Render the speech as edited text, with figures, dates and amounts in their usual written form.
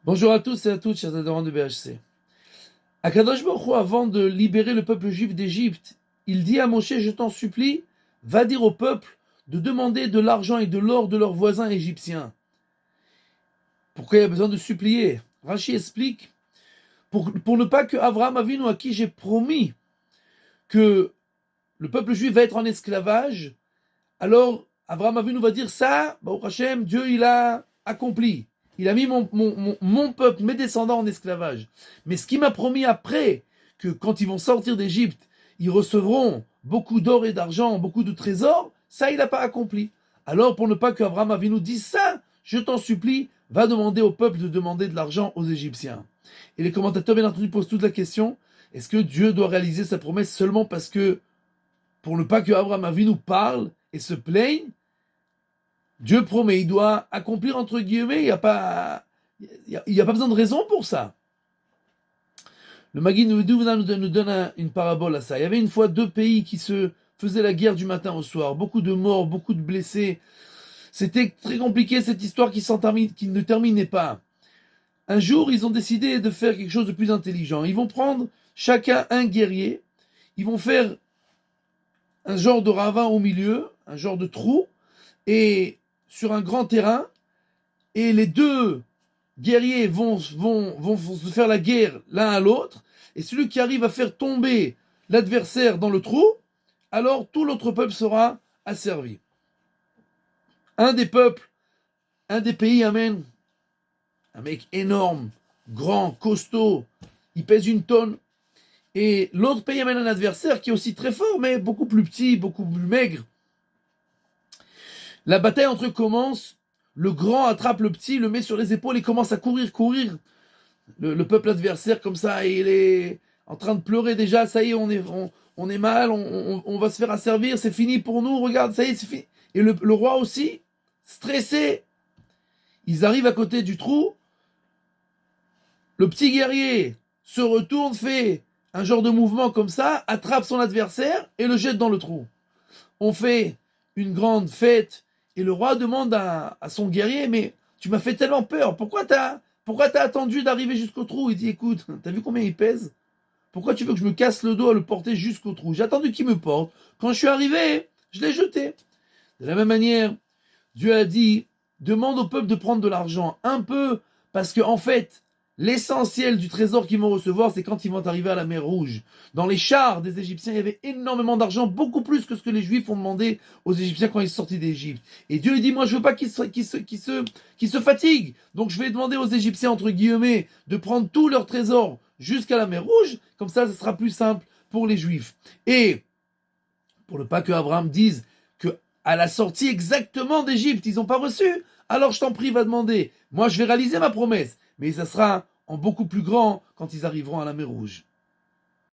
Bonjour à tous et à toutes, chers adhérents de BHC. Akadosh Baruch Hu, avant de libérer le peuple juif d'Égypte, il dit à Moshe, je t'en supplie, va dire au peuple de demander de l'argent et de l'or de leurs voisins égyptiens. Pourquoi il y a besoin de supplier? Rashi explique, pour ne pas que Abraham Avinu, à qui j'ai promis que le peuple juif va être en esclavage, alors Abraham Avinu va dire ça, Baruch Hashem, Dieu il a accompli. Il a mis mon peuple, mes descendants en esclavage. Mais ce qu'il m'a promis après, que quand ils vont sortir d'Égypte, ils recevront beaucoup d'or et d'argent, beaucoup de trésors, ça il n'a pas accompli. Alors pour ne pas qu'Abraham Avinu dise ça, je t'en supplie, va demander au peuple de demander de l'argent aux Égyptiens. Et les commentateurs bien entendu posent toute la question, est-ce que Dieu doit réaliser sa promesse seulement parce que, pour ne pas que Abraham Avinu parle et se plaigne, Dieu promet, il doit accomplir entre guillemets, il n'y a pas besoin de raison pour ça. Le Maguid nous donne une parabole à ça. Il y avait une fois deux pays qui se faisaient la guerre du matin au soir, beaucoup de morts, beaucoup de blessés. C'était très compliqué cette histoire qui ne terminait pas. Un jour, ils ont décidé de faire quelque chose de plus intelligent. Ils vont prendre chacun un guerrier, ils vont faire un genre de ravin au milieu, un genre de trou, et sur un grand terrain, et les deux guerriers vont se faire la guerre l'un à l'autre, et celui qui arrive à faire tomber l'adversaire dans le trou, alors tout l'autre peuple sera asservi. Un des peuples, un des pays amène un mec énorme, grand, costaud, il pèse 1 tonne, et l'autre pays amène un adversaire qui est aussi très fort, mais beaucoup plus petit, beaucoup plus maigre. La bataille entre eux commence, le grand attrape le petit, le met sur les épaules et commence à courir. Le peuple adversaire comme ça, il est en train de pleurer déjà, ça y est, on est mal, on va se faire asservir, c'est fini pour nous, regarde, ça y est, c'est fini. Et le roi aussi, stressé, ils arrivent à côté du trou, le petit guerrier se retourne, fait un genre de mouvement comme ça, attrape son adversaire et le jette dans le trou. On fait une grande fête et le roi demande à son guerrier, mais tu m'as fait tellement peur, pourquoi t'as attendu d'arriver jusqu'au trou? Il dit, écoute, t'as vu combien il pèse? Pourquoi tu veux que je me casse le dos à le porter jusqu'au trou? J'ai attendu qu'il me porte. Quand je suis arrivé, je l'ai jeté. De la même manière, Dieu a dit, demande au peuple de prendre de l'argent un peu, parce que en fait, l'essentiel du trésor qu'ils vont recevoir, c'est quand ils vont arriver à la mer Rouge. Dans les chars des Égyptiens, il y avait énormément d'argent, beaucoup plus que ce que les Juifs ont demandé aux Égyptiens quand ils sont sortis d'Égypte. Et Dieu dit, moi je veux pas qu'ils se fatiguent. Donc je vais demander aux Égyptiens, entre guillemets, de prendre tout leur trésor jusqu'à la mer Rouge. Comme ça sera plus simple pour les Juifs. Et pour ne pas que Abraham dise que à la sortie exactement d'Égypte, ils n'ont pas reçu, alors je t'en prie, va demander. Moi, je vais réaliser ma promesse, mais ça sera en beaucoup plus grand quand ils arriveront à la mer Rouge.